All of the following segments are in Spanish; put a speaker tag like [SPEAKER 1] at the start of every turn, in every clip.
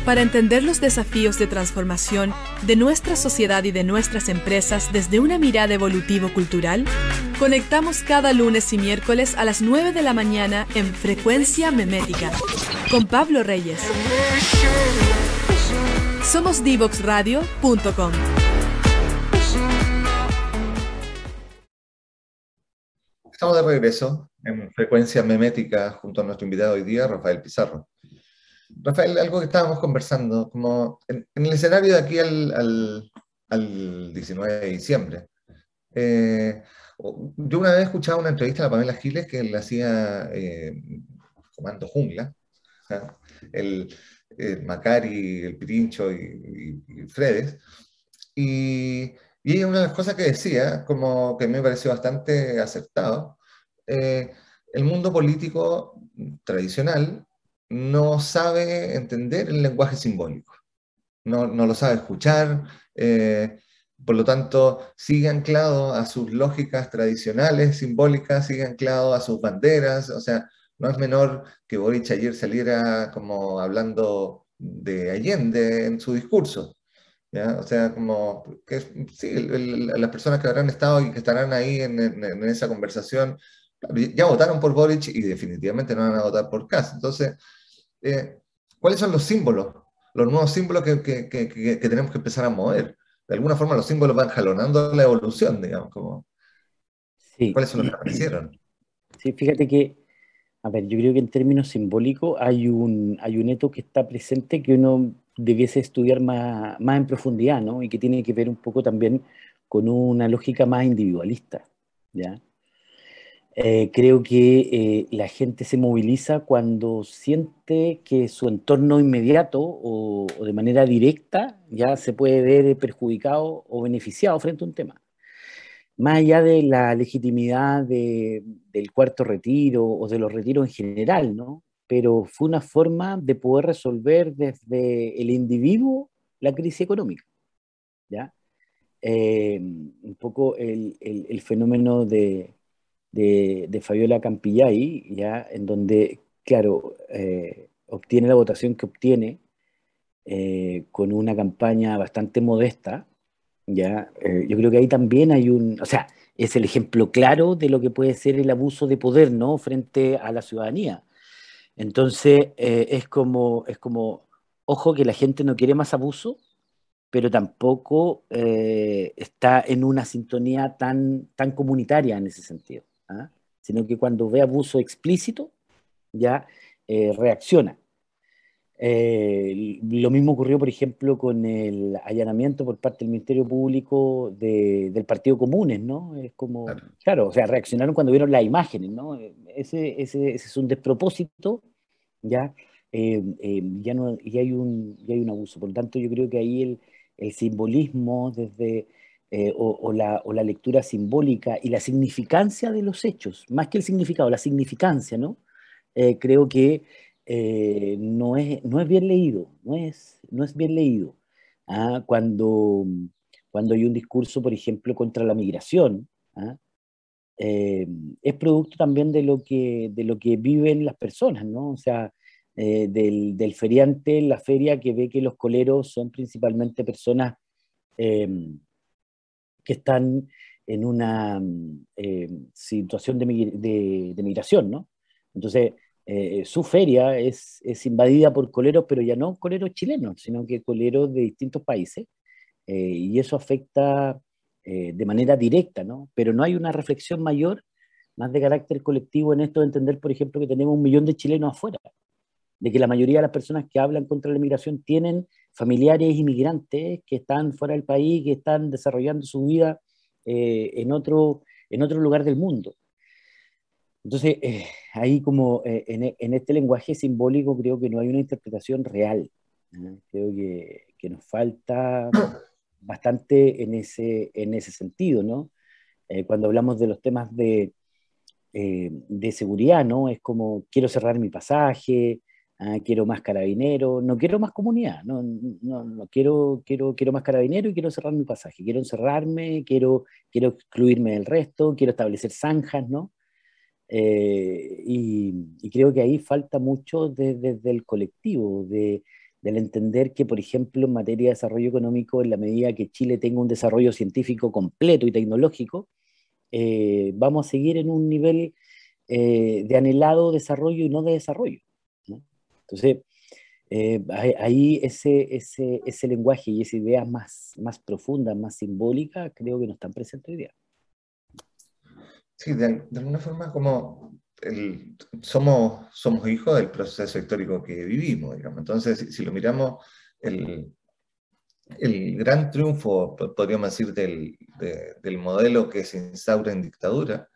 [SPEAKER 1] Para entender los desafíos de transformación de nuestra sociedad y de nuestras empresas desde una mirada evolutivo-cultural, conectamos cada lunes y miércoles a las 9 de la mañana en Frecuencia Memética con Pablo Reyes. Somos Divoxradio.com.
[SPEAKER 2] Estamos de regreso en Frecuencia Memética junto a nuestro invitado hoy día, Rafael Pizarro. Rafael, algo que estábamos conversando, como en el escenario de aquí al 19 de diciembre. Yo una vez escuchaba una entrevista a la Pamela Giles que le hacía Comando Jungla, ¿ja? Macari, el Pirincho y Fredes, y ella una de las cosas que decía, como que me pareció bastante acertado, eh, el mundo político tradicional no sabe entender el lenguaje simbólico, no lo sabe escuchar, por lo tanto sigue anclado a sus lógicas tradicionales, simbólicas, sigue anclado a sus banderas, o sea, no es menor que Boric ayer saliera como hablando de Allende en su discurso. ¿Ya? O sea, como que sí, las personas que habrán estado y que estarán ahí en esa conversación, ya votaron por Boric y definitivamente no van a votar por Kast. Entonces, eh, ¿cuáles son los símbolos? Los nuevos símbolos que tenemos que empezar a mover. De alguna forma los símbolos van jalonando la evolución, digamos, como,
[SPEAKER 3] Sí,
[SPEAKER 2] ¿cuáles son los que aparecieron?
[SPEAKER 3] sí, fíjate que, a ver, yo creo que en términos simbólicos hay un hecho que está presente que uno debiese estudiar más en profundidad, ¿no? Y que tiene que ver un poco también con una lógica más individualista, ¿ya? Creo que la gente se moviliza cuando siente que su entorno inmediato o de manera directa ya se puede ver perjudicado o beneficiado frente a un tema. Más allá de la legitimidad del cuarto retiro o de los retiros en general, ¿no? Pero fue una forma de poder resolver desde el individuo la crisis económica, ¿ya? Un poco el fenómeno de Fabiola Campillay, ¿ya? En donde, claro, obtiene la votación que obtiene con una campaña bastante modesta, ¿ya? Yo creo que ahí también hay o sea, es el ejemplo claro de lo que puede ser el abuso de poder, ¿no? Frente a la ciudadanía. Entonces, ojo que la gente no quiere más abuso, pero tampoco está en una sintonía tan comunitaria en ese sentido, ¿ah? Sino que cuando ve abuso explícito, ya reacciona. Lo mismo ocurrió, por ejemplo, con el allanamiento por parte del Ministerio Público del Partido Comunes, ¿no? Es como,
[SPEAKER 2] Claro.
[SPEAKER 3] claro, o sea, reaccionaron cuando vieron las imágenes, ¿no? Ese es un despropósito, ¿ya? Ya no, y hay un abuso. Por lo tanto, yo creo que ahí el simbolismo o la lectura simbólica y la significancia de los hechos, más que el significado, la significancia, ¿no? Creo que no es bien leído, no es bien leído. ¿Ah? Cuando hay un discurso, por ejemplo, contra la migración, ¿ah? Eh, es producto también de lo que viven las personas, ¿no? O sea, del feriante en la feria que ve que los coleros son principalmente personas eh, que están en una situación de migración, ¿no? Entonces, su feria es invadida por coleros, pero ya no coleros chilenos, sino que coleros de distintos países, y eso afecta de manera directa, ¿no? Pero no hay una reflexión mayor, más de carácter colectivo en esto de entender, por ejemplo, que tenemos 1 millón de chilenos afuera, de que la mayoría de las personas que hablan contra la inmigración tienen familiares inmigrantes que están fuera del país, que están desarrollando su vida en otro lugar del mundo. Entonces, ahí como en este lenguaje simbólico creo que no hay una interpretación real. ¿No? Creo que nos falta bastante en ese sentido, ¿no? Cuando hablamos de los temas de seguridad, ¿no? Es como, quiero cerrar mi pasaje, quiero más carabinero, no quiero más comunidad, no quiero más carabinero y quiero cerrar mi pasaje, quiero encerrarme, quiero excluirme del resto, quiero establecer zanjas, ¿no? Y creo que ahí falta mucho desde el colectivo, del entender que, por ejemplo, en materia de desarrollo económico, en la medida que Chile tenga un desarrollo científico completo y tecnológico, vamos a seguir en un nivel de anhelado desarrollo y no de desarrollo, ¿no? Entonces, ahí ese lenguaje y esa idea más profunda, más simbólica, creo que no están presentes hoy día.
[SPEAKER 2] Sí, de alguna forma como somos hijos del proceso histórico que vivimos, digamos. Entonces, si lo miramos, el, el gran triunfo, podríamos decir, del modelo que se instaura en dictadura,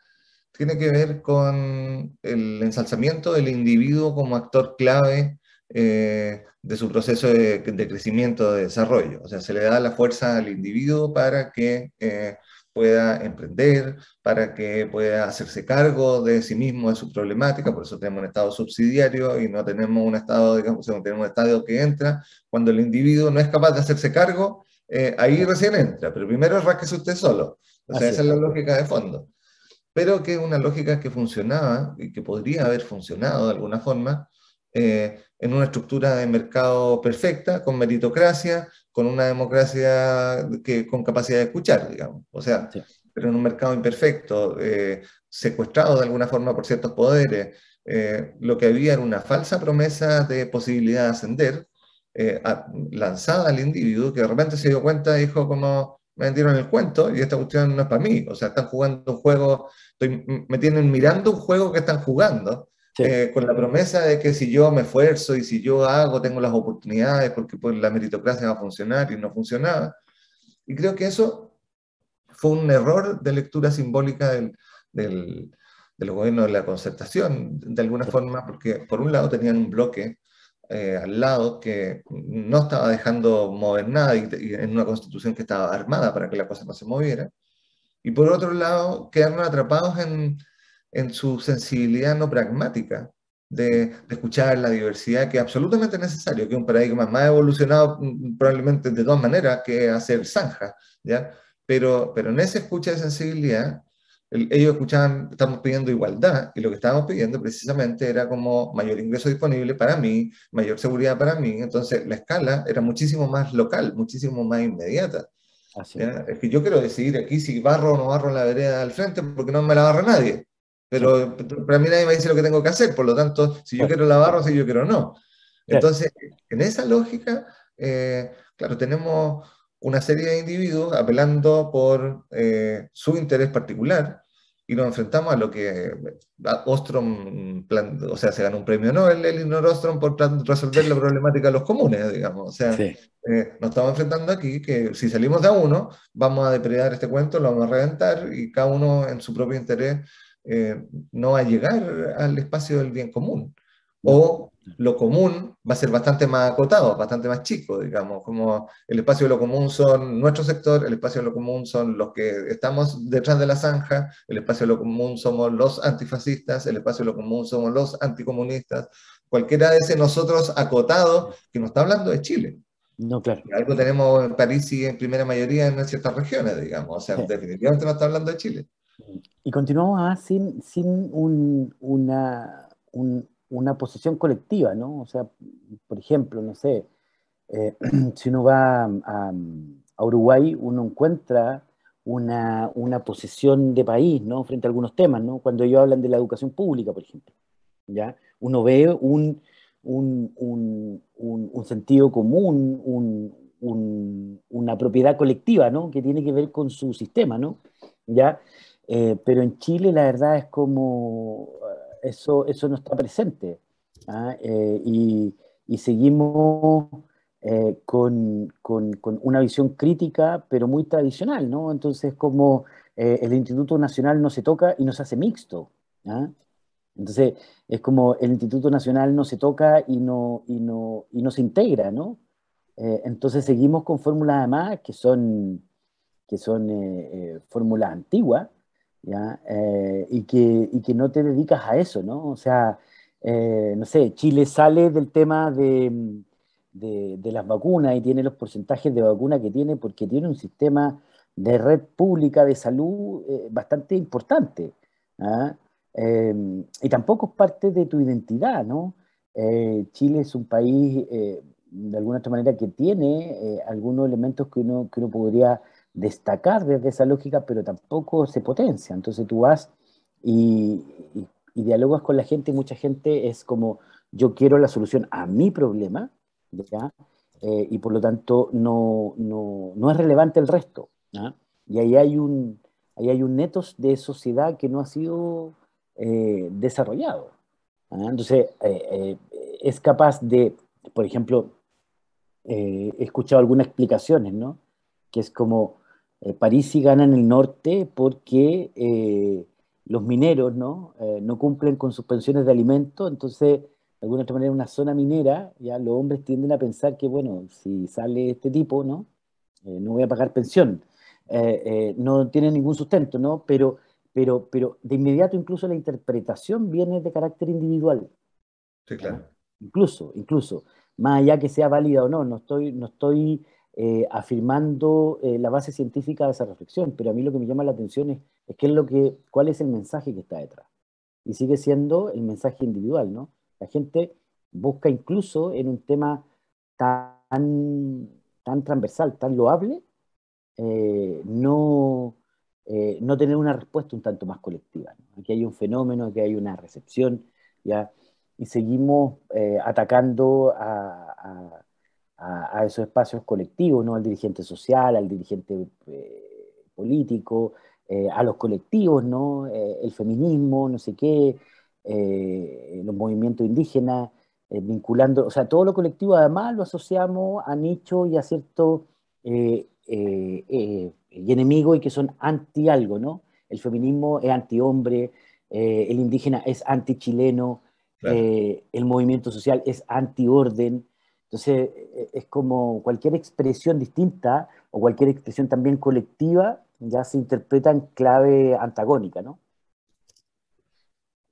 [SPEAKER 2] tiene que ver con el ensalzamiento del individuo como actor clave de su proceso de crecimiento, de desarrollo. O sea, se le da la fuerza al individuo para que pueda emprender, para que pueda hacerse cargo de sí mismo, de su problemática. Por eso tenemos un Estado subsidiario y no tenemos un Estado, digamos, no tenemos un Estado que entra. Cuando el individuo no es capaz de hacerse cargo, ahí recién entra, pero primero rasquese usted solo. O sea,
[SPEAKER 3] Así
[SPEAKER 2] esa
[SPEAKER 3] es.
[SPEAKER 2] es la lógica de fondo, pero que es una lógica que funcionaba y que podría haber funcionado de alguna forma en una estructura de mercado perfecta, con meritocracia, con una democracia con capacidad de escuchar, digamos. O sea,
[SPEAKER 3] Sí.
[SPEAKER 2] pero en un mercado imperfecto, secuestrado de alguna forma por ciertos poderes, lo que había era una falsa promesa de posibilidad de ascender, lanzada al individuo, que de repente se dio cuenta y dijo como, me vendieron el cuento y esta cuestión no es para mí. O sea, están jugando un juego, me tienen mirando un juego que están jugando,
[SPEAKER 3] Sí.
[SPEAKER 2] con la promesa de que si yo me esfuerzo y si yo hago, tengo las oportunidades, porque pues, la meritocracia va a funcionar y no funcionaba. Y creo que eso fue un error de lectura simbólica de los gobiernos de la concertación, de alguna
[SPEAKER 3] Sí.
[SPEAKER 2] forma, porque por un lado tenían un bloque al lado que no estaba dejando mover nada y en una constitución que estaba armada para que la cosa no se moviera. Y por otro lado, quedaron atrapados en su sensibilidad no pragmática de escuchar la diversidad, que es absolutamente necesario, que es un paradigma más evolucionado probablemente de todas maneras que hacer zanja, ¿ya? Pero en esa escucha de sensibilidad, ellos escuchaban, estamos pidiendo igualdad, y lo que estábamos pidiendo precisamente era como mayor ingreso disponible para mí, mayor seguridad para mí, entonces la escala era muchísimo más local, muchísimo más inmediata.
[SPEAKER 3] Así es.
[SPEAKER 2] ¿Ya? Es que yo quiero decidir aquí si barro o no barro la vereda al frente porque no me la barra nadie.
[SPEAKER 3] Sí.
[SPEAKER 2] Pero para mí nadie me dice lo que tengo que hacer, por lo tanto, si yo
[SPEAKER 3] Claro.
[SPEAKER 2] quiero la barro, si yo quiero no.
[SPEAKER 3] Claro.
[SPEAKER 2] Entonces, en esa lógica, claro, tenemos una serie de individuos apelando por su interés particular y nos enfrentamos a lo que Ostrom, o sea, se ganó un premio Nobel, Elinor Ostrom, por resolver la problemática de los comunes, digamos. O sea,
[SPEAKER 3] Sí.
[SPEAKER 2] nos estamos enfrentando aquí que si salimos de a uno, vamos a depredar este cuento, lo vamos a reventar y cada uno en su propio interés no va a llegar al espacio del bien común.
[SPEAKER 3] No.
[SPEAKER 2] O lo común va a ser bastante más acotado, bastante más chico, digamos, como el espacio de lo común son nuestro sector, el espacio de lo común son los que estamos detrás de la zanja, el espacio de lo común somos los antifascistas, el espacio de lo común somos los anticomunistas, cualquiera de ese nosotros acotado que nos está hablando de Chile.
[SPEAKER 3] No, claro.
[SPEAKER 2] Algo tenemos en París y en primera mayoría en ciertas regiones, digamos, o sea,
[SPEAKER 3] Sí.
[SPEAKER 2] definitivamente no está hablando de Chile.
[SPEAKER 3] Y continuamos sin una posición colectiva, ¿no? O sea, por ejemplo, no sé, si uno va a Uruguay, uno encuentra una posición de país, ¿no? Frente a algunos temas, ¿no? Cuando ellos hablan de la educación pública, por ejemplo, ¿ya? Uno ve un sentido común, una propiedad colectiva, ¿no? Que tiene que ver con su sistema, ¿no? ¿Ya? Pero en Chile la verdad es como eso no está presente, ¿ah? Y seguimos con una visión crítica, pero muy tradicional, ¿no? Entonces, como el Instituto Nacional no se toca y no se hace mixto, ¿ah? Entonces, es como el Instituto Nacional no se toca y no se integra, ¿no? Entonces, seguimos con fórmulas además que son fórmulas antiguas, ¿ya? Y que no te dedicas a eso, ¿no? O sea, no sé, Chile sale del tema de las vacunas y tiene los porcentajes de vacuna que tiene porque tiene un sistema de red pública de salud bastante importante, ¿ah? Y tampoco es parte de tu identidad, ¿no? Chile es un país de alguna otra manera, que tiene algunos elementos que uno podría destacar desde esa lógica, pero tampoco se potencia. Entonces tú vas y, y dialogas con la gente, y mucha gente es como, yo quiero la solución a mi problema, ¿ya? Y por lo tanto no es relevante el resto, ¿ya? Y ahí hay un netos de sociedad que no ha sido desarrollado. ¿Ah? Entonces, es capaz de, por ejemplo, he escuchado algunas explicaciones, ¿no? Que es como París gana en el norte porque los mineros, ¿no? No cumplen con sus pensiones de alimento, entonces, de alguna otra manera, en una zona minera, ya los hombres tienden a pensar que, bueno, si sale este tipo, ¿no? No voy a pagar pensión. No tiene ningún sustento, ¿no? Pero de inmediato incluso la interpretación viene de carácter individual.
[SPEAKER 2] Sí,
[SPEAKER 3] ¿Ya?
[SPEAKER 2] claro.
[SPEAKER 3] Incluso, más allá que sea válida o no, no estoy afirmando la base científica de esa reflexión, pero a mí lo que me llama la atención es qué es cuál es el mensaje que está detrás. Y sigue siendo el mensaje individual, ¿no? La gente busca incluso en un tema tan, tan transversal, tan loable, no tener una respuesta un tanto más colectiva, ¿no? Aquí hay un fenómeno, aquí hay una recepción, ¿ya? Y seguimos atacando a esos espacios colectivos, ¿no? Al dirigente social, al dirigente político, a los colectivos, ¿no? El feminismo, no sé qué, los movimientos indígenas, vinculando, o sea, todo lo colectivo además lo asociamos a nicho y a cierto y enemigo y que son anti algo, ¿no? El feminismo es anti-hombre, el indígena es anti-chileno,
[SPEAKER 2] Claro.
[SPEAKER 3] el movimiento social es anti-orden. Entonces, es como cualquier expresión distinta o cualquier expresión también colectiva ya se interpreta en clave antagónica, ¿no?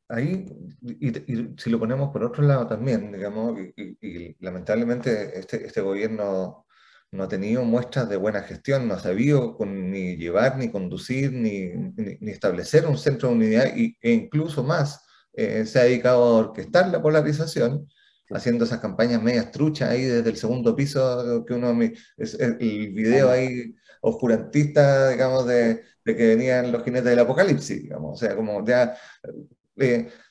[SPEAKER 2] Ahí, y si lo ponemos por otro lado también, digamos, y lamentablemente este gobierno no ha tenido muestras de buena gestión, no ha sabido ni llevar, ni conducir, ni establecer un centro de unidad, e incluso más, se ha dedicado a orquestar la polarización,
[SPEAKER 3] Sí.
[SPEAKER 2] haciendo esas campañas medias truchas ahí desde el segundo piso, que uno, es el video
[SPEAKER 3] Además,
[SPEAKER 2] ahí oscurantista, digamos, de que venían los jinetes del apocalipsis, digamos, o sea, como ya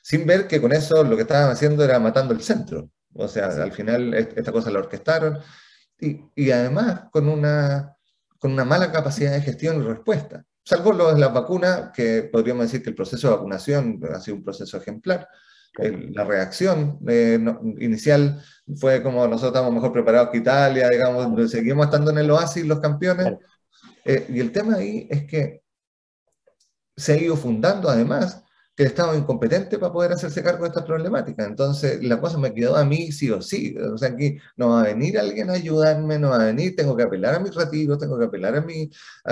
[SPEAKER 2] sin ver que con eso lo que estaban haciendo era matando el centro. O sea,
[SPEAKER 3] así
[SPEAKER 2] al final esta cosa la orquestaron y además con una mala capacidad de gestión y respuesta. Salvo lo de las vacunas, que podríamos decir que el proceso de vacunación ha sido un proceso ejemplar.
[SPEAKER 3] claro.
[SPEAKER 2] La reacción inicial fue como nosotros estamos mejor preparados que Italia,
[SPEAKER 3] Claro,
[SPEAKER 2] digamos, seguimos estando en el oasis los campeones.
[SPEAKER 3] claro.
[SPEAKER 2] Y el tema ahí es que se ha ido fundando además que el Estado es incompetente para poder hacerse cargo de estas problemáticas. Entonces, la cosa me quedó a mí sí o sí. O sea, aquí no va a venir alguien a ayudarme, no va a venir, tengo que apelar a mis retiros, tengo que apelar a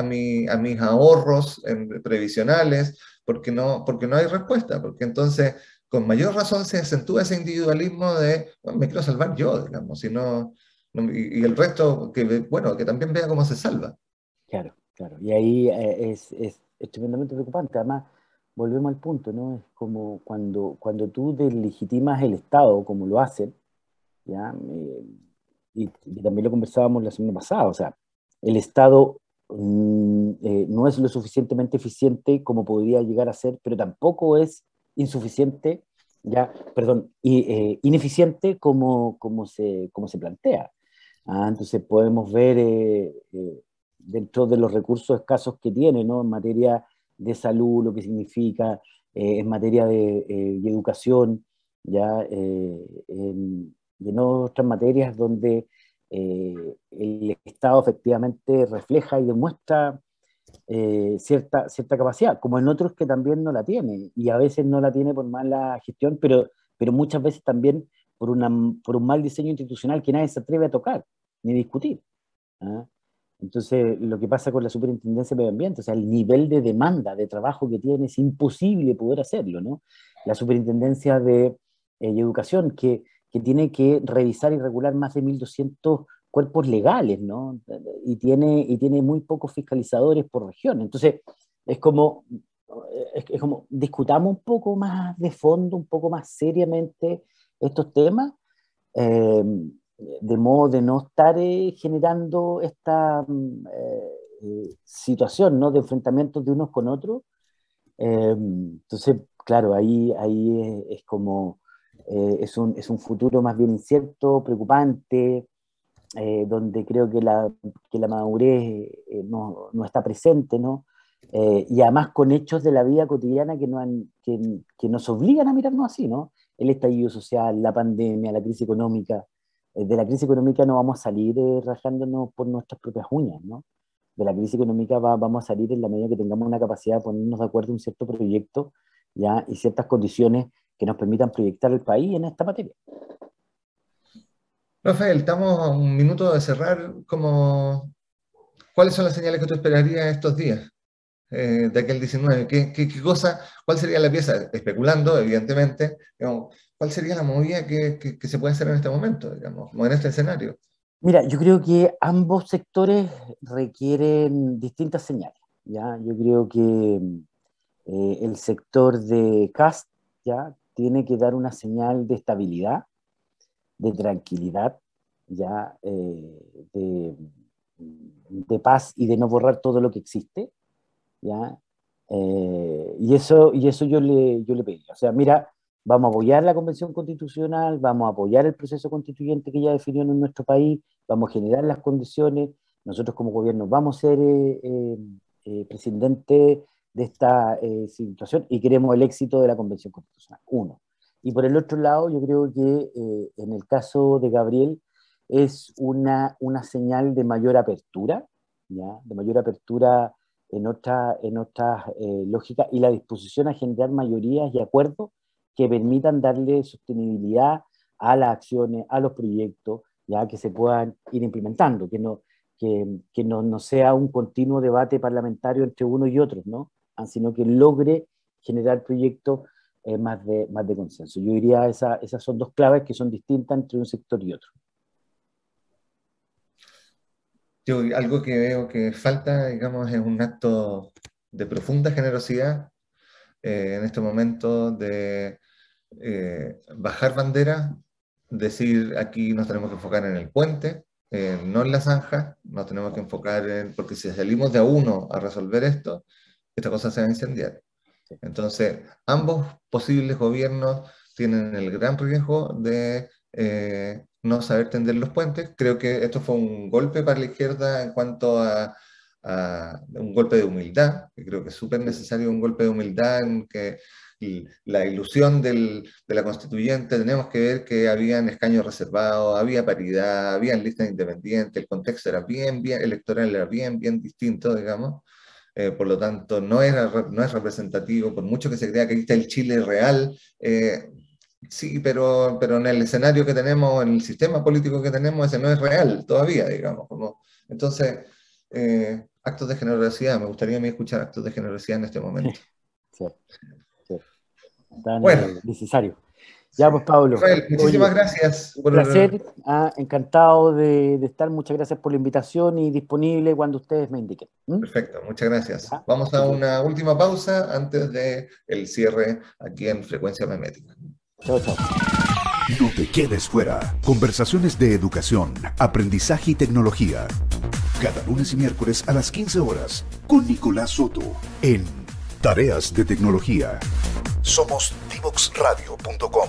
[SPEAKER 2] mis ahorros previsionales, porque no hay respuesta, porque entonces, con mayor razón se acentúa ese individualismo de, bueno, me quiero salvar yo, digamos, si no, y el resto, que, bueno, que también vea cómo se salva.
[SPEAKER 3] Claro, claro. Y ahí es tremendamente preocupante. Además, volvemos al punto, ¿no? Es como cuando tú deslegitimas el Estado, como lo hacen, ¿ya? Y también lo conversábamos la semana pasada, o sea, el Estado no es lo suficientemente eficiente como podría llegar a ser, pero tampoco es insuficiente, ya, perdón, ineficiente como se plantea. Entonces podemos ver dentro de los recursos escasos que tiene, ¿no? En materia de salud, lo que significa, en materia de educación, ya y en otras materias donde el Estado efectivamente refleja y demuestra cierta capacidad, como en otros que también no la tiene, y a veces no la tiene por mala gestión, pero muchas veces también por un mal diseño institucional que nadie se atreve a tocar ni discutir. ¿Ah? Entonces, lo que pasa con la Superintendencia de Medio Ambiente, o sea, el nivel de demanda, de trabajo que tiene, es imposible poder hacerlo, ¿no? La Superintendencia de Educación, que tiene que revisar y regular más de 1.200 cuerpos legales, ¿no? Y tiene muy pocos fiscalizadores por región. Entonces, es como, es como discutamos un poco más de fondo, un poco más seriamente estos temas, eh, de modo de no estar generando esta situación, ¿no?, de enfrentamientos de unos con otros. Entonces, claro, ahí es como, es un futuro más bien incierto, preocupante, donde creo que la madurez no está presente, ¿no? Y además con hechos de la vida cotidiana que nos obligan a mirarnos así, ¿no? El estallido social, la pandemia, la crisis económica. De la crisis económica no vamos a salir rajándonos por nuestras propias uñas, ¿no? De la crisis económica vamos a salir en la medida que tengamos una capacidad de ponernos de acuerdo en un cierto proyecto, ¿ya?, y ciertas condiciones que nos permitan proyectar el país en esta materia.
[SPEAKER 2] Rafael, estamos a un minuto de cerrar. ¿Cuáles son las señales que tú esperarías estos días de aquel 19? ¿Qué cosa, cuál sería la pieza? Especulando, evidentemente, digamos, ¿cuál sería la movida que se puede hacer en este momento, digamos, o en este escenario?
[SPEAKER 3] Mira, yo creo que ambos sectores requieren distintas señales, ¿ya? Yo creo que el sector de Kast, ¿ya?, tiene que dar una señal de estabilidad, de tranquilidad, ¿ya?, de paz y de no borrar todo lo que existe, ¿ya? Y eso yo le pedí. O sea, mira, vamos a apoyar la Convención Constitucional, vamos a apoyar el proceso constituyente que ya definió en nuestro país, vamos a generar las condiciones, nosotros como gobierno vamos a ser presidente de esta situación y queremos el éxito de la Convención Constitucional, uno. Y por el otro lado, yo creo que en el caso de Gabriel es una señal de mayor apertura, ¿ya?, de mayor apertura en otras lógicas y la disposición a generar mayorías y acuerdos que permitan darle sostenibilidad a las acciones, a los proyectos, ya que se puedan ir implementando, que no sea un continuo debate parlamentario entre uno y otros, ¿no?, sino que logre generar proyectos más de consenso. Yo diría esas son dos claves que son distintas entre un sector y otro.
[SPEAKER 2] Algo que veo que falta, digamos, es un acto de profunda generosidad en este momento de bajar bandera, decir aquí nos tenemos que enfocar en el puente, no en la zanja, nos tenemos que enfocar porque si salimos de a uno a resolver esto, esta cosa se va a incendiar. Entonces, ambos posibles gobiernos tienen el gran riesgo de no saber tender los puentes. Creo que esto fue un golpe para la izquierda en cuanto a un golpe de humildad, que creo que es súper necesario un golpe de humildad en que la ilusión de la constituyente, tenemos que ver que habían escaños reservados, había paridad, habían listas independientes, el contexto era bien electoral, era bien distinto, digamos. Por lo tanto, no es representativo, por mucho que se crea que aquí está el Chile real, sí, pero en el escenario que tenemos, en el sistema político que tenemos, ese no es real todavía, digamos. Entonces, actos de generosidad, me gustaría a mí escuchar actos de generosidad en este momento.
[SPEAKER 3] Sí. Tan
[SPEAKER 2] bueno,
[SPEAKER 3] necesario. Ya, pues, Pablo.
[SPEAKER 2] Rafael, muchísimas gracias.
[SPEAKER 3] Un placer, encantado de estar. Muchas gracias por la invitación y disponible cuando ustedes me indiquen.
[SPEAKER 2] Perfecto, muchas gracias. Vamos a una última pausa antes del cierre aquí en Frecuencia Memética.
[SPEAKER 3] Chao.
[SPEAKER 4] No te quedes fuera. Conversaciones de educación, aprendizaje y tecnología. Cada lunes y miércoles a las 15 horas con Nicolás Soto en Tareas de Tecnología. Somos divoxradio.com.